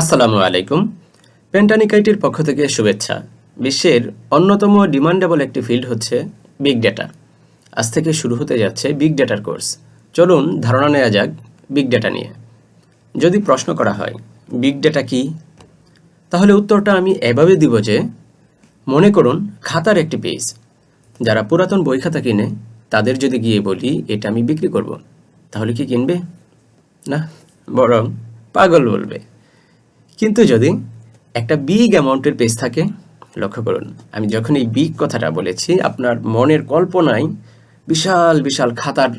আসসালামু আলাইকুম। পেন্টানিক আইটির পক্ষ থেকে শুভেচ্ছা। বিশ্বের অন্যতম ডিমান্ডেবল একটি ফিল্ড হচ্ছে বিগ ডেটা। আজ থেকে শুরু হতে যাচ্ছে বিগ ডেটার কোর্স। চলুন ধারণা নেওয়া যাক বিগ ডেটা নিয়ে। যদি প্রশ্ন করা হয় বিগ ডেটা কি, তাহলে উত্তরটা আমি এভাবে দিব যে, মনে করুন খাতার একটি পেজ। যারা পুরাতন বই খাতা কিনে তাদের যদি গিয়ে বলি এটা আমি বিক্রি করব, তাহলে কি কিনবে? না, বরং পাগল বলবে। কিন্তু যদি একটা বিগ অ্যামাউন্টের পেজ থাকে, লক্ষ্য করুন আমি যখন এই বিগ কথাটা বলেছি আপনার মনের কল্পনায় বিশাল বিশাল খাতার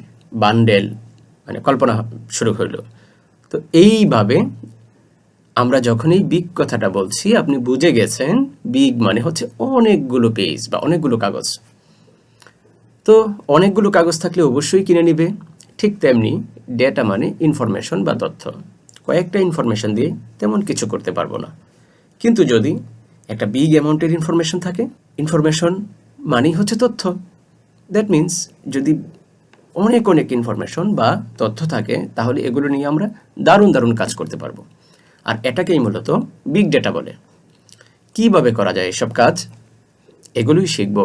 বান্ডেল মানে কল্পনা শুরু হলো। তো এইভাবে আমরা যখন এই বিগ কথাটা বলছি আপনি বুঝে গেছেন বিগ মানে হচ্ছে অনেকগুলো পেজ বা অনেকগুলো কাগজ। তো অনেকগুলো কাগজ থাকলে অবশ্যই কিনে নিবে। ঠিক তেমনি ডেটা মানে ইনফরমেশন বা তথ্য। কয়েকটা ইনফরমেশন দিয়ে তেমন কিছু করতে পারবো না, কিন্তু যদি একটা বিগ অ্যামাউন্টের ইনফরমেশন থাকে, ইনফরমেশন মানেই হচ্ছে তথ্য। দ্যাট মিন্স যদি অনেক অনেক ইনফরমেশন বা তথ্য থাকে তাহলে এগুলো নিয়ে আমরা দারুণ দারুণ কাজ করতে পারবো। আর এটাকেই মূলত বিগ ডেটা বলে। কিভাবে করা যায় এসব কাজ, এগুলোই শিখব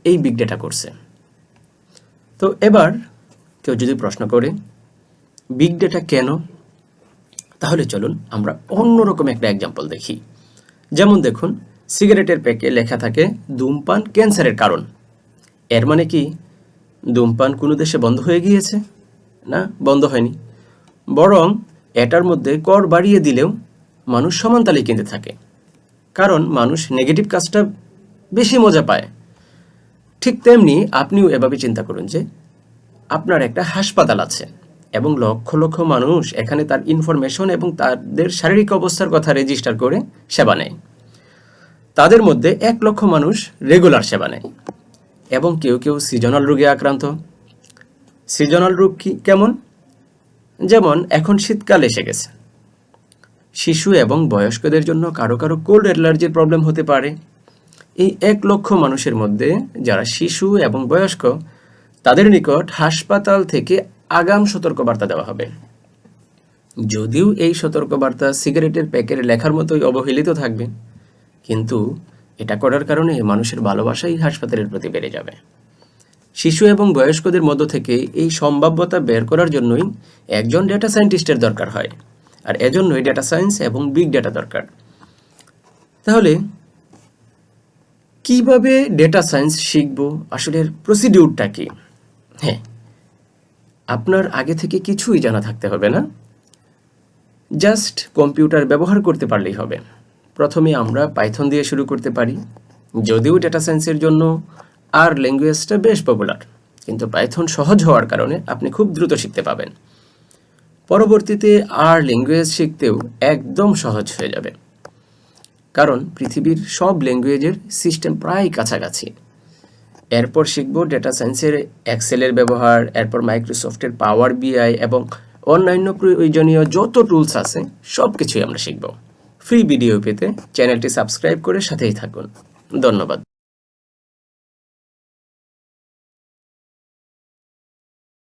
এই বিগ ডেটা কোর্সে। তো এবার কেউ যদি প্রশ্ন করে বিগ ডেটা কেন, তাহলে চলুন আমরা অন্যরকম একটা এক্সাম্পল দেখি। যেমন দেখুন, সিগারেটের প্যাকে লেখা থাকে ধূমপান ক্যান্সারের কারণ। এর মানে কি ধূমপান কোনো দেশে বন্ধ হয়ে গিয়েছে? না, বন্ধ হয়নি। বরং এটার মধ্যে কর বাড়িয়ে দিলেও মানুষ সমানতালে কিনতে থাকে, কারণ মানুষ নেগেটিভ কাজটা বেশি মজা পায়। ঠিক তেমনি আপনিও এভাবে চিন্তা করুন যে আপনার একটা হাসপাতাল আছে এবং লক্ষ লক্ষ মানুষ এখানে তার ইনফরমেশন এবং তাদের শারীরিক অবস্থার কথা রেজিস্টার করে সেবা নেয়। তাদের মধ্যে 1 লক্ষ মানুষ রেগুলার সেবা নেয় এবং কেউ কেউ সিজনাল রোগে আক্রান্ত। সিজনাল রোগ কি কেমন? যেমন এখন শীতকাল এসে গেছে, শিশু এবং বয়স্কদের জন্য কারো কারো কোল্ড অ্যালার্জির প্রবলেম হতে পারে। এই 1 লক্ষ মানুষের মধ্যে যারা শিশু এবং বয়স্ক, তাদের নিকট হাসপাতাল থেকে আগাম সতর্কবার্তা দেওয়া হবে। যদিও এই সতর্কবার্তা সিগারেটের প্যাকের লেখার মতোই অবহেলিত থাকবে, কিন্তু এটা করার কারণে মানুষের ভালোবাসাই হাসপাতালের প্রতি বেড়ে যাবে। শিশু এবং বয়স্কদের মধ্য থেকে এই সম্ভাব্যতা বের করার জন্যই একজন ডেটা সায়েন্টিস্টের দরকার হয়, আর এজন্যই ডেটা সায়েন্স এবং বিগ ডেটা দরকার। তাহলে কিভাবে ডেটা সায়েন্স শিখব, আসলে প্রসিডিউরটা কি? হ্যাঁ, আপনার আগে থেকে কিছুই জানা থাকতে হবে না, জাস্ট কম্পিউটার ব্যবহার করতে পারলেই হবে। প্রথমে আমরা পাইথন দিয়ে শুরু করতে পারি। যদিও ডেটা সায়েন্সের জন্য আর ল্যাঙ্গুয়েজটা বেশ পপুলার, কিন্তু পাইথন সহজ হওয়ার কারণে আপনি খুব দ্রুত শিখতে পাবেন। পরবর্তীতে আর ল্যাঙ্গুয়েজ শিখতেও একদম সহজ হয়ে যাবে, কারণ পৃথিবীর সব ল্যাঙ্গুয়েজের সিস্টেম প্রায় কাছাকাছি। এরপর শিখব ডেটা সায়েন্সের এক্সেলের ব্যবহার, এরপর মাইক্রোসফটের পাওয়ার বিআই এবং অন্যান্য প্রয়োজনীয় যত টুলস আছে সব কিছুই আমরা শিখব। ফ্রি ভিডিও পেতে চ্যানেলটি সাবস্ক্রাইব করে সাথেই থাকুন। ধন্যবাদ।